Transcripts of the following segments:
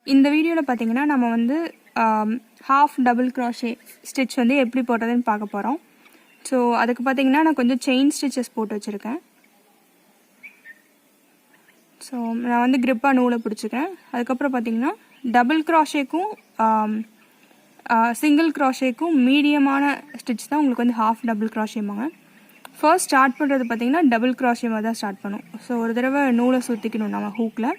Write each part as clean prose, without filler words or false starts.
இந்த வீடியோவில் பார்த்தீங்கன்னா நம்ம வந்து ஹாஃப் டபுள் க்ராஷே ஸ்டிச் வந்து எப்படி போடுறதுன்னு பார்க்க போகிறோம். ஸோ அதுக்கு பார்த்தீங்கன்னா நான் கொஞ்சம் செயின் ஸ்டிச்சஸ் போட்டு வச்சுருக்கேன். ஸோ நான் வந்து கிரிப்பாக நூலை பிடிச்சிக்கிறேன். அதுக்கப்புறம் பார்த்தீங்கன்னா டபுள் க்ராஷேக்கும் சிங்கிள் க்ராஷேக்கும் மீடியமான ஸ்டிச் தான் உங்களுக்கு வந்து ஹாஃப் டபுள் க்ராஷேமாங்க. ஃபர்ஸ்ட் ஸ்டார்ட் பண்ணுறது பார்த்தீங்கன்னா டபுள் க்ராஷேமாக தான் ஸ்டார்ட் பண்ணும். ஸோ ஒரு தடவை நூலை சுற்றிக்கணும் நம்ம ஹூக்கில்.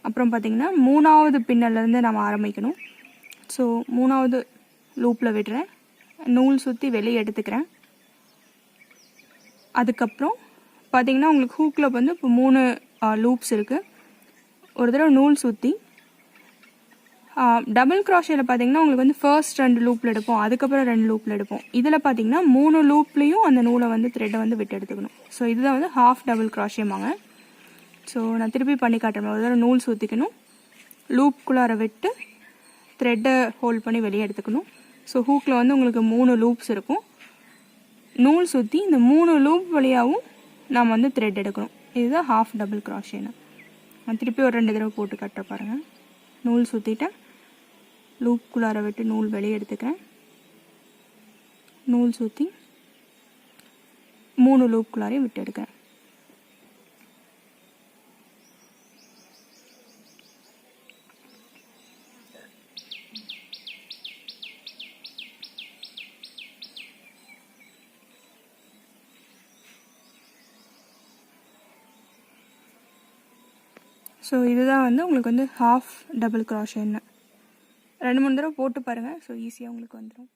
அப்புறம் பார்த்திங்கன்னா 3வது பின்னல்லேருந்து நம்ம ஆரம்பிக்கணும். ஸோ 3வது லூப்பில் விடுறேன், நூல் சுற்றி வெளியே எடுத்துக்கிறேன். அதுக்கப்புறம் பார்த்திங்கன்னா உங்களுக்கு ஹூக்கில் வந்து இப்போ 3 லூப்ஸ் இருக்குது. ஒரு தடவை நூல் சுற்றி டபுள் க்ராஷேயில் பார்த்திங்கன்னா உங்களுக்கு வந்து ஃபர்ஸ்ட் 2 லூப்பில் எடுப்போம், அதுக்கப்புறம் 2 லூப்பில் எடுப்போம். இதில் பார்த்திங்கன்னா 3 லூப்லேயும் அந்த நூலை வந்து த்ரெட்டை வந்து விட்டு எடுத்துக்கணும். ஸோ இதுதான் வந்து ஹாஃப் டபுள் க்ராஷேமாங்க. ஸோ நான் திருப்பி பண்ணி காட்டுறேன். ஒரு தடவை நூல் சுற்றிக்கணும், லூப்குள்ளார விட்டு த்ரெட்டை ஹோல்ட் பண்ணி வெளியே எடுத்துக்கணும். ஸோ ஹூக்கில் வந்து உங்களுக்கு 3 லூப்ஸ் இருக்கும். நூல் சுற்றி இந்த 3 லூப் வழியாகவும் நாம் வந்து த்ரெட் எடுக்கணும். இதுதான் ஹாஃப் டபுள் க்ராஷேன்னு. நான் திருப்பி ஒரு 2 தடவை போட்டு கட்டுற பாருங்கள். நூல் சுற்றிட்டேன், லூப்குள்ளார விட்டு நூல் வெளியே எடுத்துக்கிறேன், நூல் சுற்றி 3 லூப்குள்ளாரையும் விட்டு எடுக்கிறேன். ஸோ இதுதான் வந்து உங்களுக்கு வந்து ஹாஃப் டபுள் க்ராஷேன்னு. 2-3 தடவை போட்டு பாருங்கள். ஸோ ஈஸியாக உங்களுக்கு வந்துடும்.